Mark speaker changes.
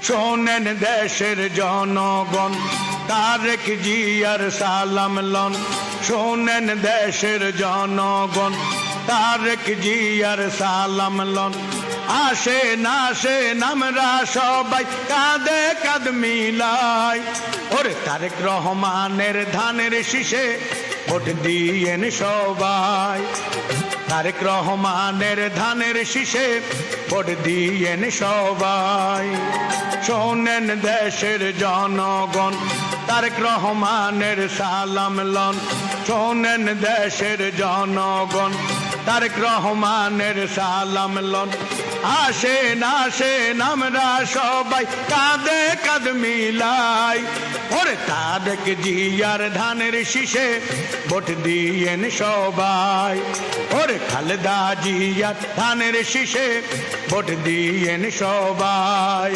Speaker 1: শোনেন দেশের জনগণ, তারেক জিয়ার সালাম লন। শোনেন দেশের জনগণ, তারেক জিয়ার সালাম লন। আসেন আসেন আমরা সবাই কাঁধে কাঁধ মিলাই, ওরে তারেক রহমানের ধানের শীষে ভোট দিয়েন সবাই। তারেক রহমানের ধানের শীষে ভোট দিয়েন সবাই। শোনেন দেশের জনগণ, তারেক রহমানের সালাম লন। শোনেন দেশের জনগণ, তারেক রহমানের সালাম লন। আসেন আসেন আমরা সবাই কাঁধে কাঁধ মিলাই, ওরে তারেক জিয়ার ধানের শীষে ভোট দিয়েন সবাই। ওরে খালেদা জিয়ার ধানের শীষে ভোট দিয়েন সবাই।